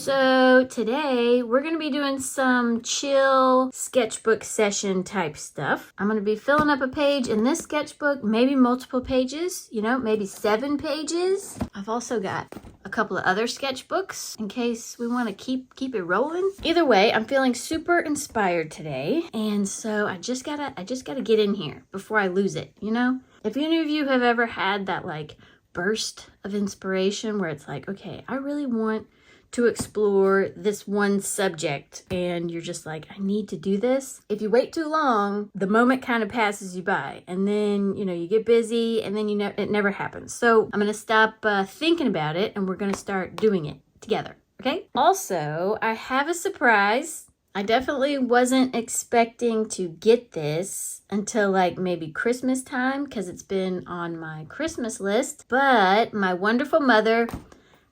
So today we're going to be doing some chill sketchbook session type stuff. I'm going to be filling up a page in this sketchbook, maybe multiple pages, you know, maybe 7 pages. I've also got a couple of other sketchbooks in case we want to keep it rolling. Either way, I'm feeling super inspired today, and so I just gotta get in here before I lose it, you know? If any of you have ever had that like burst of inspiration where it's like, okay, I really want to explore this one subject, and you're just like, I need to do this. If you wait too long, the moment kind of passes you by, and then, you know, you get busy, and then it never happens. So I'm gonna stop thinking about it, and we're gonna start doing it together, okay? Also, I have a surprise. I definitely wasn't expecting to get this until like maybe Christmas time, because it's been on my Christmas list, but my wonderful mother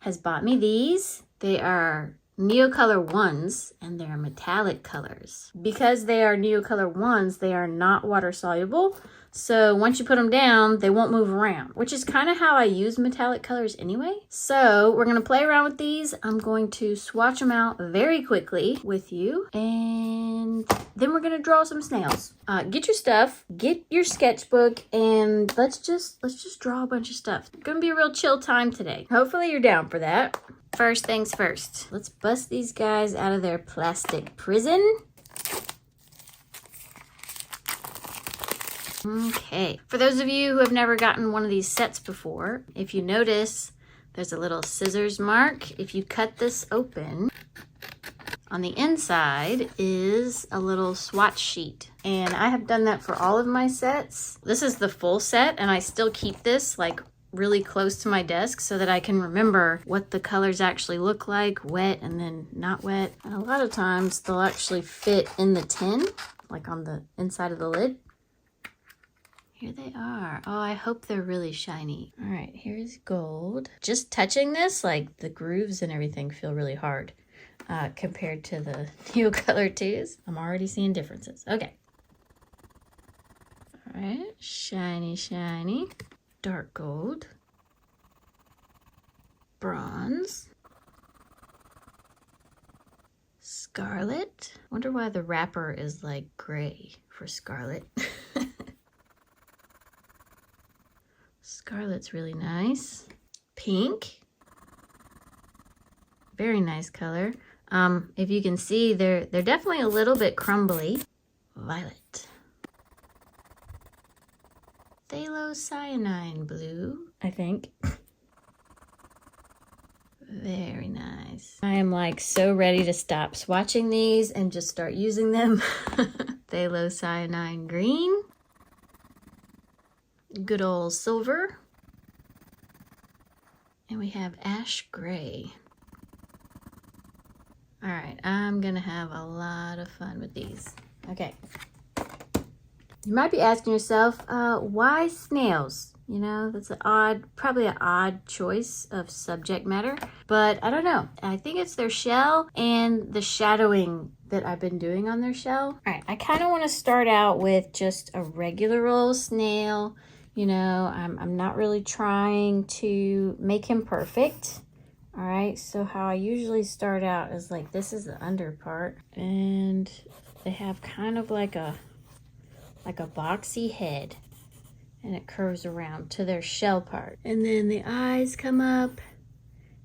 has bought me these. They are Neocolor I's, and they're metallic colors. Because they are Neocolor I's, they are not water soluble. So once you put them down, they won't move around, which is kind of how I use metallic colors anyway. So we're going to play around with these. I'm going to swatch them out very quickly with you, and then we're going to draw some snails. Get your stuff, get your sketchbook, and let's just draw a bunch of stuff. It's going to be a real chill time today. Hopefully you're down for that. First things first, let's bust these guys out of their plastic prison. Okay, for those of you who have never gotten one of these sets before, if you notice, there's a little scissors mark. If you cut this open, on the inside is a little swatch sheet. And I have done that for all of my sets. This is the full set, and I still keep this like really close to my desk so that I can remember what the colors actually look like, wet and then not wet. And a lot of times they'll actually fit in the tin, like on the inside of the lid. Here they are. Oh, I hope they're really shiny. All right, here's gold. Just touching this, like the grooves and everything feel really hard compared to the Neocolor IIs. I'm already seeing differences. Okay. All right, shiny, shiny. Dark gold, bronze, scarlet. Wonder why the wrapper is like gray for scarlet. Scarlet's really nice. Pink, very nice color. If you can see, they're definitely a little bit crumbly. Violet. Cyanine blue, I think. Very nice. I am like so ready to stop swatching these and just start using them. Cyanine green. Good old silver. And we have ash gray. All right, I'm gonna have a lot of fun with these. Okay. You might be asking yourself, why snails? You know, that's probably an odd choice of subject matter, but I don't know. I think it's their shell and the shadowing that I've been doing on their shell. All right, I kind of want to start out with just a regular old snail. You know, I'm not really trying to make him perfect. All right, so how I usually start out is like, this is the under part, and they have kind of like a boxy head, and it curves around to their shell part. And then the eyes come up,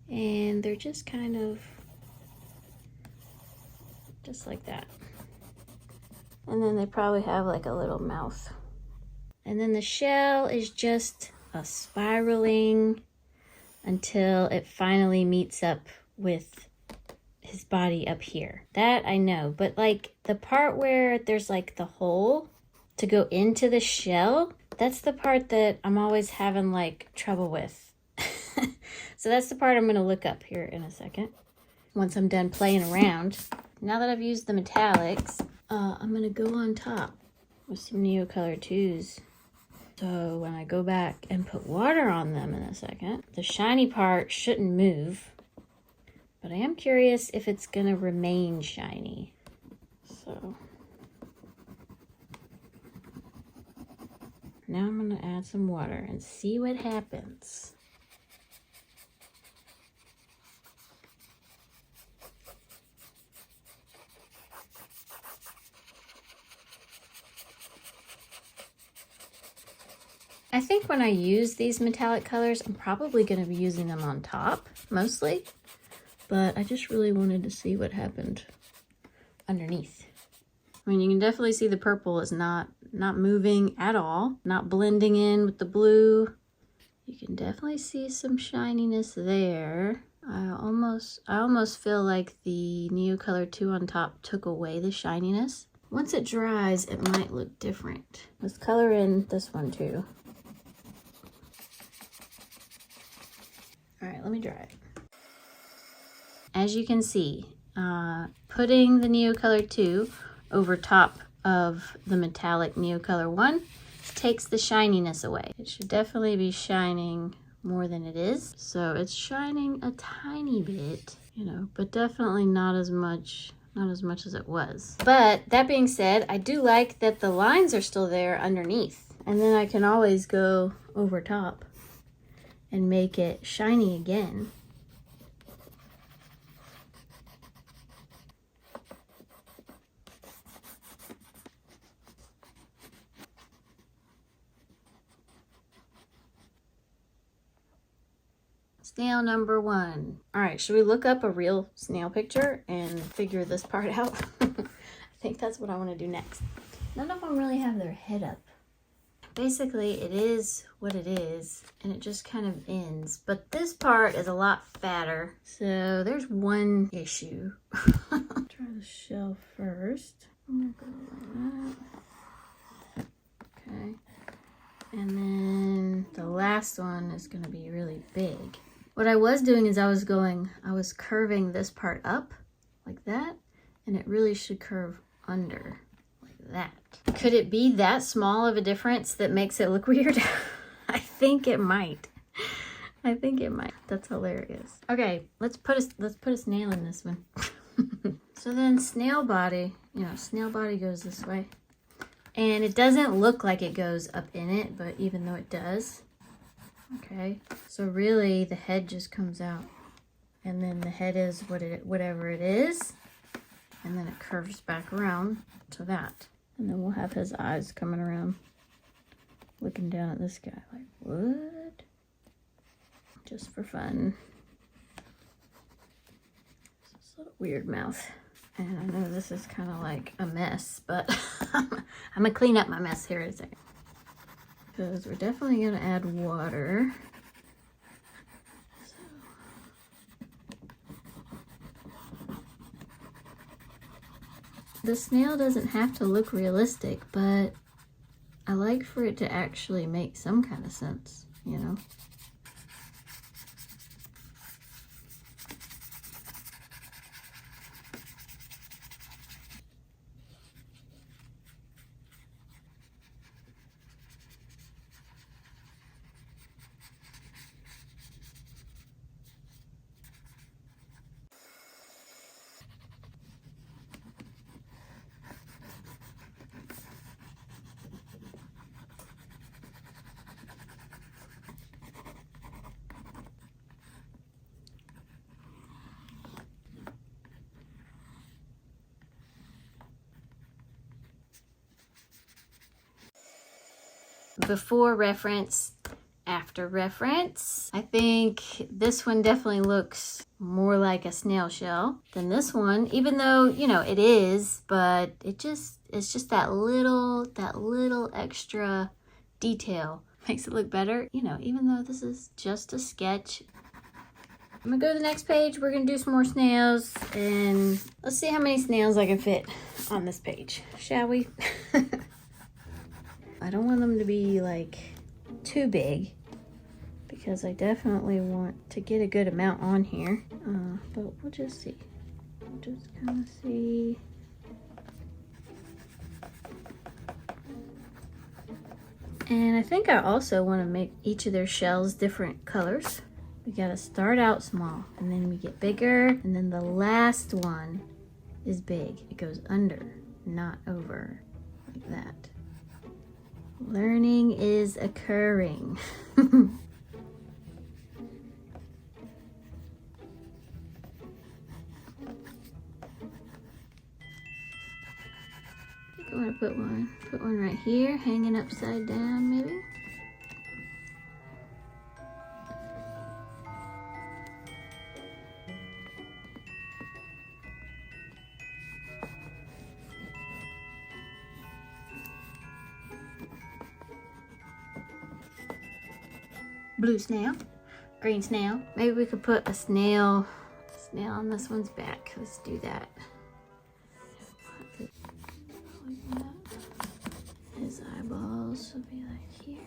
and they're just kind of just like that. And then they probably have like a little mouth. And then the shell is just a spiraling until it finally meets up with his body up here. That I know, but like the part where there's like the hole to go into the shell, that's the part that I'm always having like trouble with. So that's the part I'm gonna look up here in a second. Once I'm done playing around, now that I've used the metallics, I'm gonna go on top with some Neocolor IIs. So when I go back and put water on them in a second, the shiny part shouldn't move, but I am curious if it's gonna remain shiny. So now I'm gonna add some water and see what happens. I think when I use these metallic colors, I'm probably going to be using them on top mostly, but I just really wanted to see what happened underneath. I mean, you can definitely see the purple is not moving at all, not blending in with the blue. You can definitely see some shininess there. I almost feel like the Neocolor II on top took away the shininess. Once it dries, it might look different. Let's color in this one too. All right, let me dry it. As you can see, putting the Neocolor II over top of the metallic Neocolor I takes the shininess away. It should definitely be shining more than it is. So it's shining a tiny bit, you know, but definitely not as much as it was. But that being said, I do like that the lines are still there underneath. And then I can always go over top and make it shiny again. Snail number 1. All right, should we look up a real snail picture and figure this part out? I think that's what I want to do next. None of them really have their head up. Basically, it is what it is, and it just kind of ends. But this part is a lot fatter, so there's one issue. Try the shell first. I'm gonna go like that. Okay. And then the last one is going to be really big. What I was doing is I was curving this part up like that, and it really should curve under like that. Could it be that small of a difference that makes it look weird? I think it might. I think it might. That's hilarious. Okay, let's put a snail in this one. So then snail body, you know, snail body goes this way. And it doesn't look like it goes up in it, but even though it does. Okay, so really the head just comes out. And then the head is whatever it is. And then it curves back around to that. And then we'll have his eyes coming around, looking down at this guy like, what? Just for fun. This little weird mouth. And I know this is kind of like a mess, but I'm gonna clean up my mess here in a second. Because we're definitely gonna add water. The snail doesn't have to look realistic, but I like for it to actually make some kind of sense, you know? Before reference, after reference. I think this one definitely looks more like a snail shell than this one, even though, you know, it is, but it's just that little extra detail makes it look better, you know, even though this is just a sketch. I'm gonna go to the next page. We're gonna do some more snails, and let's see how many snails I can fit on this page, shall we? I don't want them to be like too big because I definitely want to get a good amount on here, but we'll just see. We'll just kind of see. And I think I also want to make each of their shells different colors. We gotta start out small, and then we get bigger, and then the last one is big. It goes under, not over, like that. Learning is occurring. I think I want to put one right here, hanging upside down, maybe. Blue snail, green snail. Maybe we could put a snail on this one's back. Let's do that. His eyeballs will be like here.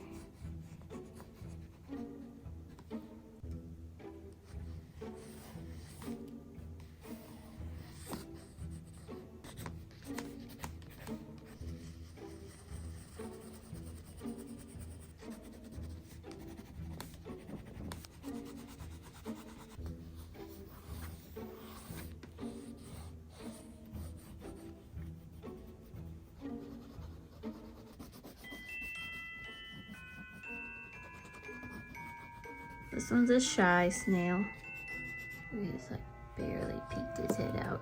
This one's a shy snail. He just like barely peeked his head out.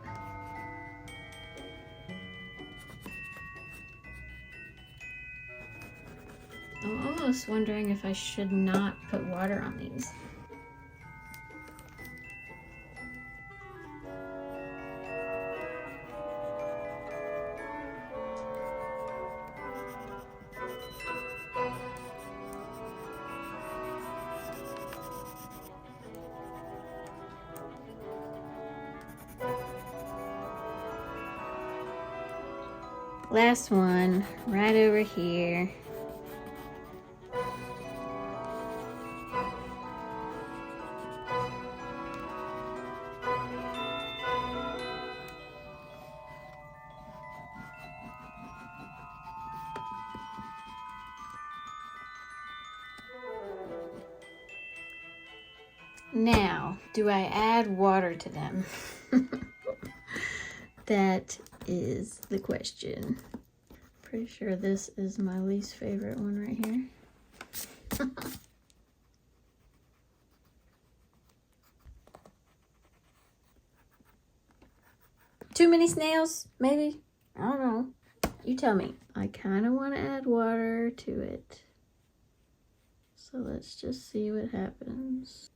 I'm almost wondering if I should not put water on these. Last one, right over here. Now, do I add water to them? That is the question. Pretty sure this is my least favorite one right here. Too many snails, maybe? I don't know. You tell me. I kind of want to add water to it. So let's just see what happens.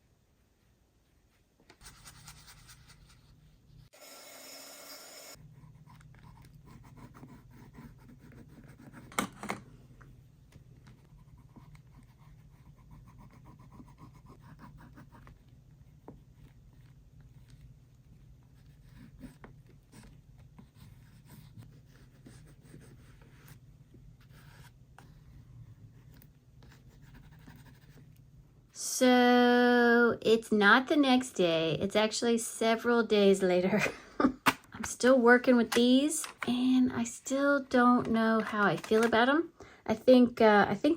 So it's not the next day, it's actually several days later. I'm still working with these and I still don't know how I feel about them. I think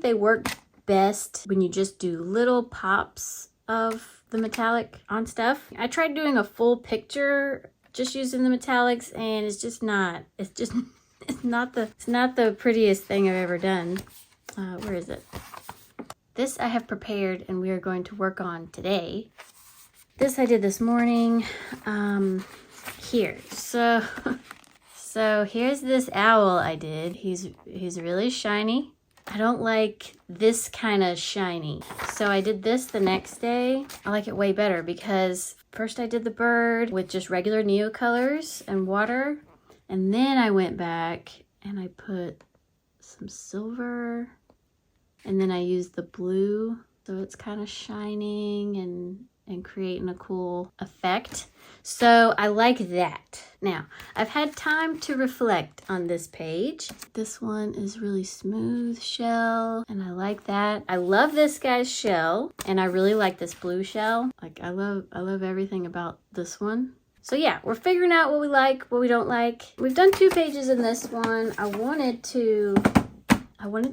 they work best when you just do little pops of the metallic on stuff. I tried doing a full picture just using the metallics and it's not the prettiest thing I've ever done. Where is it? This I have prepared and we are going to work on today. This I did this morning. Here. So here's this owl I did. He's really shiny. I don't like this kind of shiny. So I did this the next day. I like it way better because first I did the bird with just regular Neocolors and water. And then I went back and I put some silver. And then I used the blue, so it's kind of shining and creating a cool effect. So I like that. Now, I've had time to reflect on this page. This one is really smooth shell, and I like that. I love this guy's shell, and I really like this blue shell. Like, I love everything about this one. So yeah, we're figuring out what we like, what we don't like. We've done 2 pages in this one. I wanted to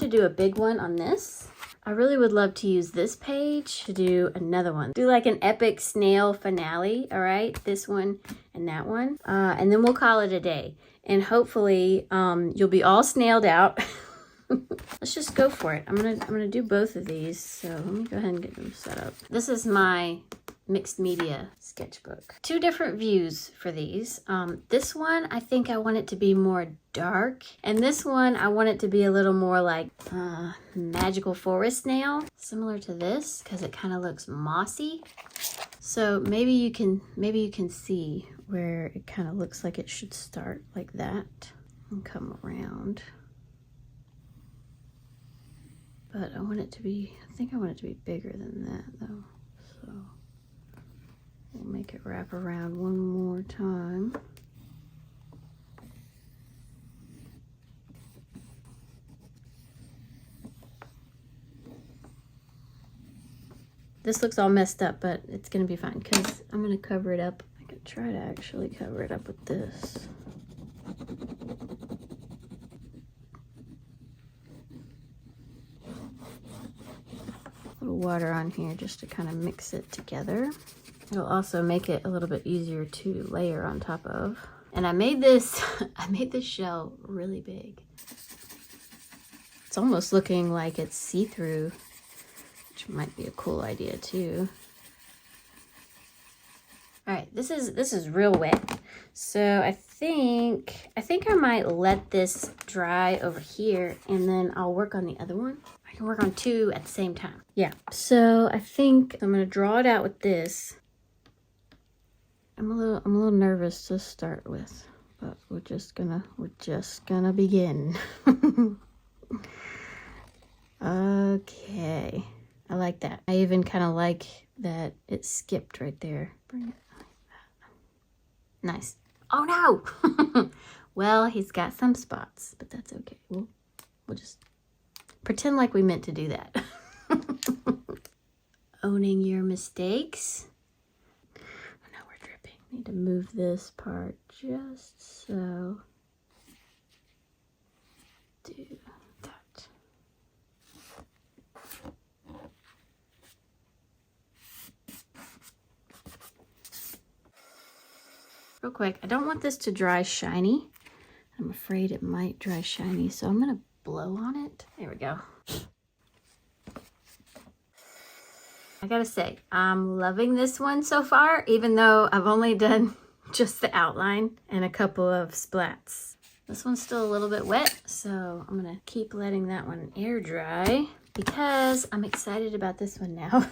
do a big one on this. I really would love to use this page to do another one. Do like an epic snail finale, all right? This one and that one. And then we'll call it a day. And hopefully you'll be all snailed out. Let's just go for it. I'm gonna do both of these. So let me go ahead and get them set up. This is my mixed media sketchbook. 2 different views for these. This one, I think I want it to be more dark. And this one, I want it to be a little more like magical forest snail. Similar to this, because it kind of looks mossy. So maybe you can see where it kind of looks like it should start like that and come around. but I want it to be, I think I want it to be bigger than that though. So we'll make it wrap around one more time. This looks all messed up, but it's gonna be fine because I'm gonna cover it up. I could try to actually cover it up with this. A little water on here just to kind of mix it together. It'll also make it a little bit easier to layer on top of. And I made this, I made this shell really big. It's almost looking like it's see-through, which might be a cool idea too. All right, this is real wet. So I think I might let this dry over here and then I'll work on the other one. I can work on two at the same time. Yeah, so I think I'm gonna draw it out with this. I'm a little nervous to start with, but we're just gonna begin. Okay, I like that. I even kind of like that it skipped right there. Bring it like that. Nice. Oh no! Well, he's got some spots, but that's okay. We'll just pretend like we meant to do that. Owning your mistakes. Oh no, we're dripping. Need to move this part just so. Do that. Real quick, I don't want this to dry shiny. I'm afraid it might dry shiny, so I'm gonna blow on it. There we go. I gotta say, I'm loving this one so far, even though I've only done just the outline and a couple of splats. This one's still a little bit wet, so I'm gonna keep letting that one air dry because I'm excited about this one now.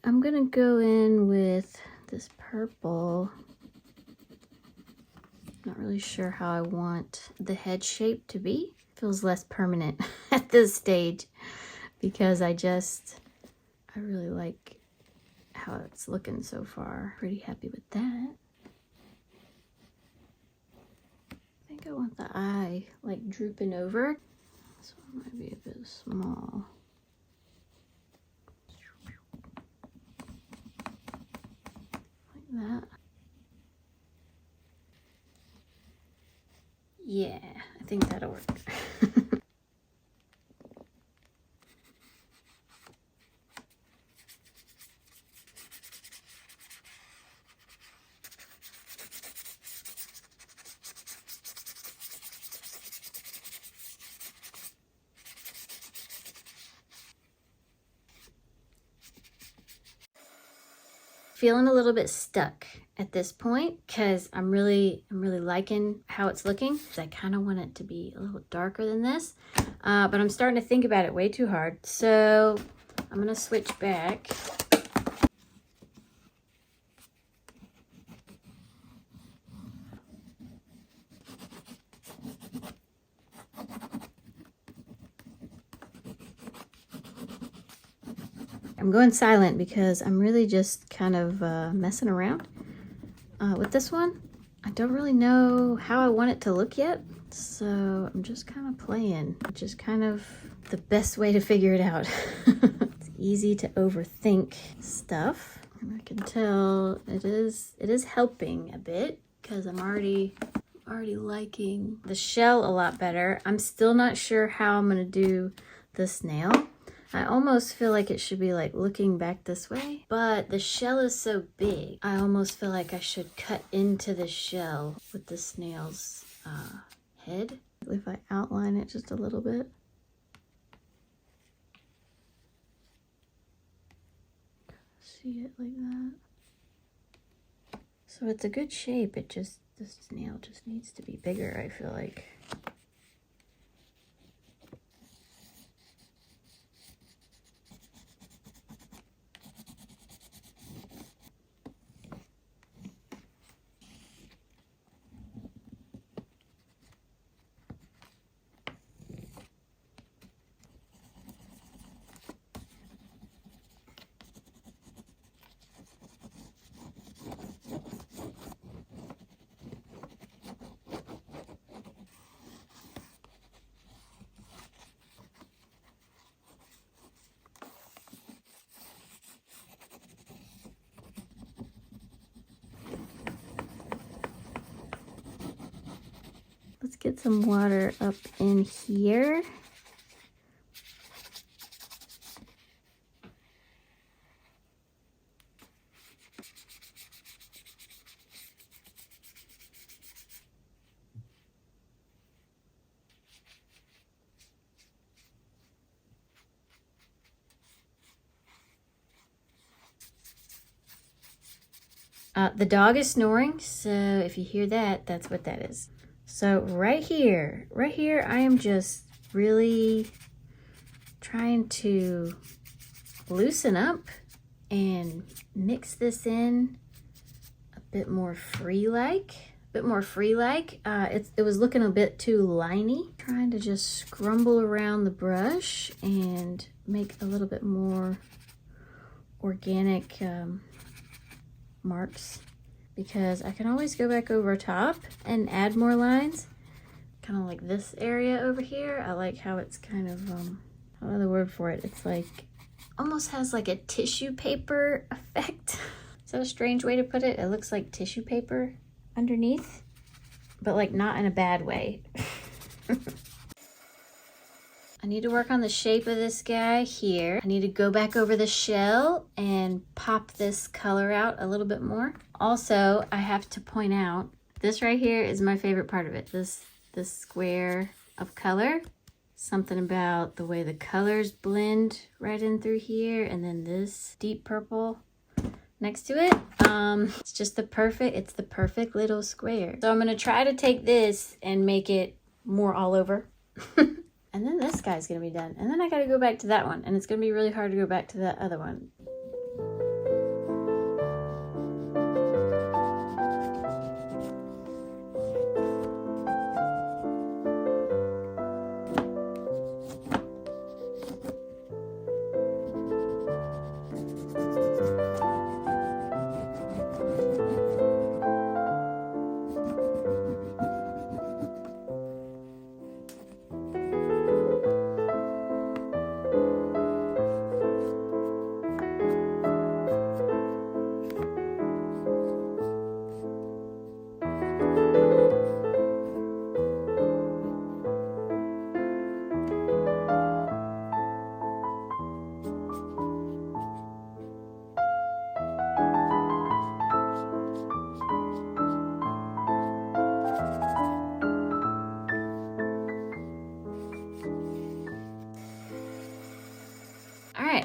I'm gonna go in with this purple. Not really sure how I want the head shape to be. Feels less permanent at this stage because I really like how it's looking so far. Pretty happy with that. I think I want the eye like drooping over. This one might be a bit small. Like that. Yeah, I think that'll work. Feeling a little bit stuck at this point because I'm really liking how it's looking. I kind of want it to be a little darker than this, but I'm starting to think about it way too hard. So I'm gonna switch back. I'm going silent because I'm really just kind of messing around with this one. I don't really know how I want it to look yet, so I'm just kind of playing, which is kind of the best way to figure it out. It's easy to overthink stuff, and I can tell it is helping a bit because I'm already liking the shell a lot better. I'm still not sure how I'm gonna do the snail. I almost feel like it should be like looking back this way, but the shell is so big. I almost feel like I should cut into the shell with the snail's head. If I outline it just a little bit. See it like that. So it's a good shape. The snail just needs to be bigger, I feel like. get some water up in here. The dog is snoring, so if you hear that, that's what that is. So right here, I am just really trying to loosen up and mix this in a bit more free-like. It was looking a bit too liney. Trying to just scrumble around the brush and make a little bit more organic marks, because I can always go back over top and add more lines, kind of like this area over here. I like how it's kind of, I don't know the word for it. It's like, almost has like a tissue paper effect. Is that a strange way to put it? It looks like tissue paper underneath, but like not in a bad way. I need to work on the shape of this guy here. I need to go back over the shell and pop this color out a little bit more. Also, I have to point out, this right here is my favorite part of it. This square of color. Something about the way the colors blend right in through here, and then this deep purple next to it. It's just the perfect little square. So I'm gonna try to take this and make it more all over. And then this guy's gonna be done. And then I gotta go back to that one. And it's gonna be really hard to go back to that other one.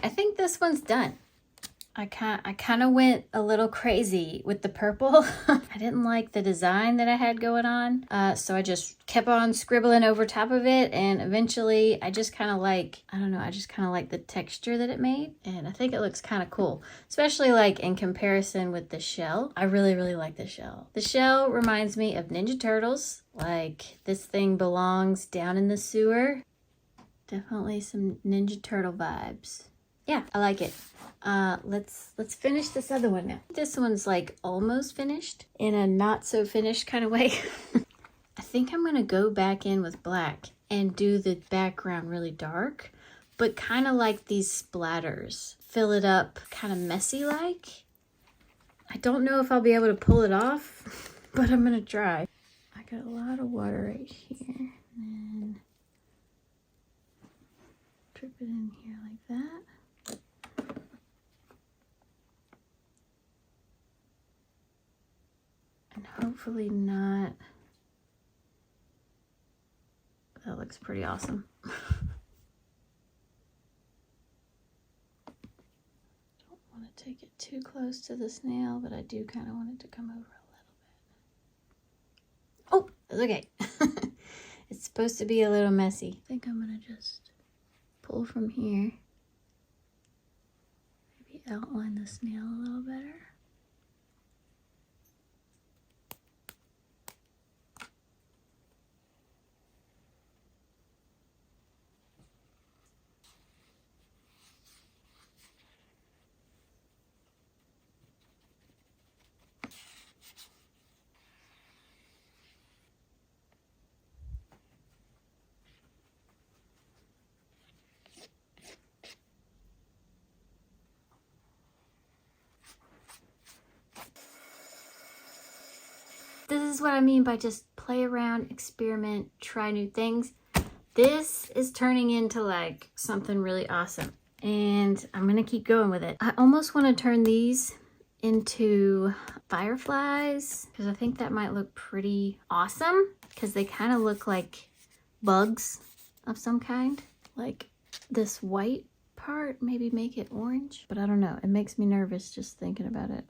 I think this one's done. I kind of went a little crazy with the purple. I didn't like the design that I had going on. So I just kept on scribbling over top of it, and eventually I just kind of like, I don't know, I just kind of like the texture that it made, and I think it looks kind of cool, especially like in comparison with the shell. I really, really like the shell. The shell reminds me of Ninja Turtles, like this thing belongs down in the sewer. Definitely some Ninja Turtle vibes. Yeah, I like it. Let's finish this other one now. This one's like almost finished in a not so finished kind of way. I think I'm gonna go back in with black and do the background really dark, but kind of like these splatters. Fill it up kind of messy like. I don't know if I'll be able to pull it off, but I'm gonna try. I got a lot of water right here. And drip it in here like that. And hopefully not. That looks pretty awesome. Don't want to take it too close to the snail, but I do kind of want it to come over a little bit. Oh, that's okay. It's supposed to be a little messy. I think I'm gonna just pull from here. Maybe outline the snail a little better. This is what I mean by just play around, experiment, try new things. This is turning into like something really awesome, and I'm gonna keep going with it. I almost want to turn these into fireflies because I think that might look pretty awesome because they kind of look like bugs of some kind. Like this white part, maybe make it orange, but I don't know. It makes me nervous just thinking about it.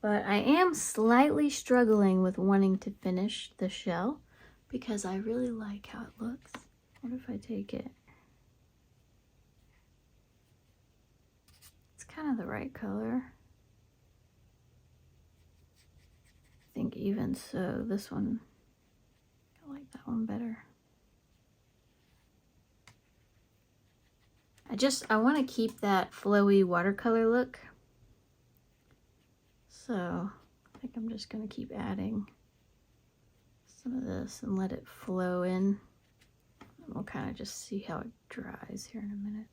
But I am slightly struggling with wanting to finish the shell because I really like how it looks. What if I take it? It's kind of the right color. I think even so, this one, I like that one better. I want to keep that flowy watercolor look. So I think I'm just going to keep adding some of this and let it flow in. And we'll kind of just see how it dries here in a minute.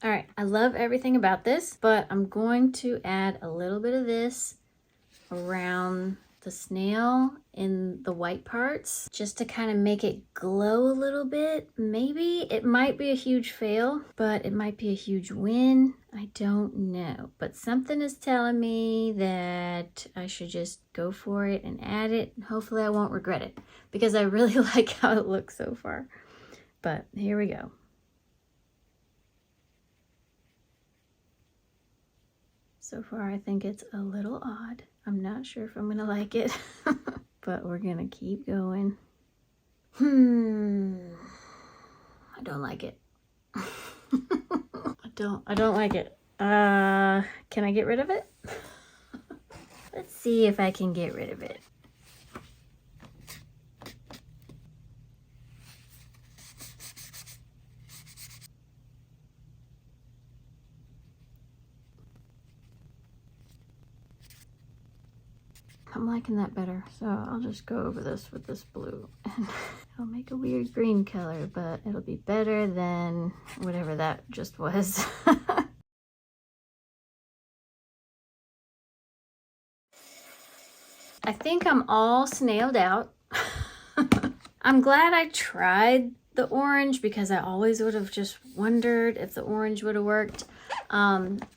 All right, I love everything about this, but I'm going to add a little bit of this around the snail in the white parts just to kind of make it glow a little bit. Maybe it might be a huge fail, but it might be a huge win. I don't know, but something is telling me that I should just go for it and add it. Hopefully I won't regret it because I really like how it looks so far. But here we go. So far, I think it's a little odd. I'm not sure if I'm gonna like it, but we're gonna keep going. I don't like it. I don't like it. Can I get rid of it? Let's see if I can get rid of it. I'm liking that better, so I'll just go over this with this blue and it'll make a weird green color, but it'll be better than whatever that just was. I think I'm all snailed out. I'm glad I tried the orange because I always would have just wondered if the orange would have worked.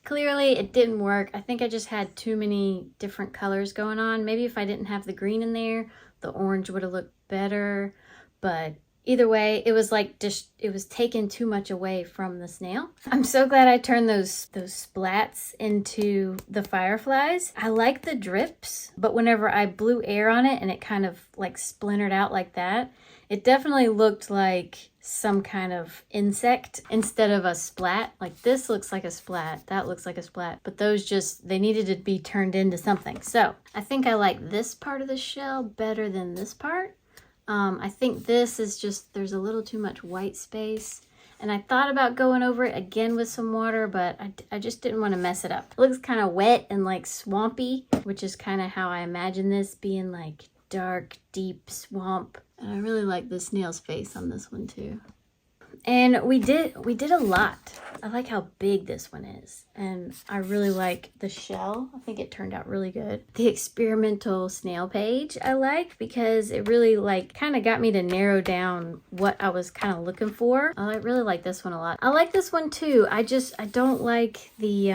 Clearly it didn't work. I think I just had too many different colors going on. Maybe if I didn't have the green in there, the orange would have looked better. But either way, it was like just, it was taking too much away from the snail. I'm so glad I turned those splats into the fireflies. I like the drips, but whenever I blew air on it and it kind of like splintered out like that, it definitely looked like some kind of insect instead of a splat. Like this looks like a splat, that looks like a splat, but those just, they needed to be turned into something. So I think I like this part of the shell better than this part. I think this is just, there's a little too much white space. And I thought about going over it again with some water, but I just didn't want to mess it up. It looks kind of wet and like swampy, which is kind of how I imagine this being, like dark, deep swamp. And I really like the snail's face on this one too. And we did a lot. I like how big this one is. And I really like the shell. I think it turned out really good. The experimental snail page I like because it really like kind of got me to narrow down what I was kind of looking for. I really like this one a lot. I like this one too. I don't like the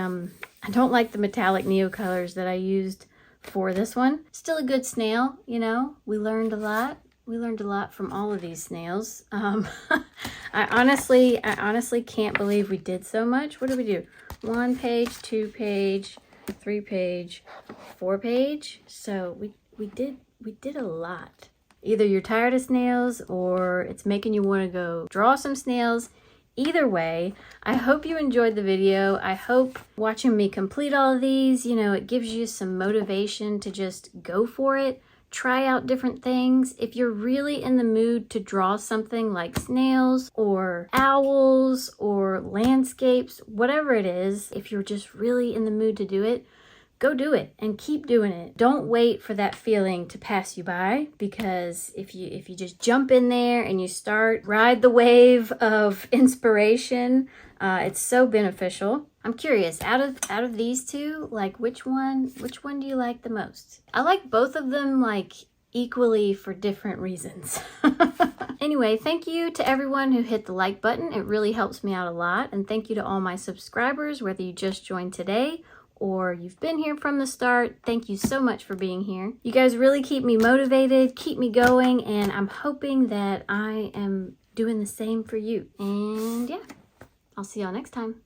metallic Neocolors that I used for this one. Still a good snail, you know. We learned a lot. We learned a lot from all of these snails. I honestly can't believe we did so much. What did we do? 1 page, 2 page, 3 page, 4 page. So we did a lot. Either you're tired of snails or it's making you want to go draw some snails. Either way, I hope you enjoyed the video. I hope watching me complete all of these, you know, it gives you some motivation to just go for it. Try out different things. If you're really in the mood to draw something like snails or owls or landscapes, whatever it is, if you're just really in the mood to do it, go do it and keep doing it. Don't wait for that feeling to pass you by, because if you just jump in there and you ride the wave of inspiration, it's so beneficial. I'm curious, out of these two, like which one do you like the most? I like both of them like equally for different reasons. Anyway, thank you to everyone who hit the like button. It really helps me out a lot. And thank you to all my subscribers, whether you just joined today or you've been here from the start. Thank you so much for being here. You guys really keep me motivated, keep me going, and I'm hoping that I am doing the same for you. And yeah, I'll see y'all next time.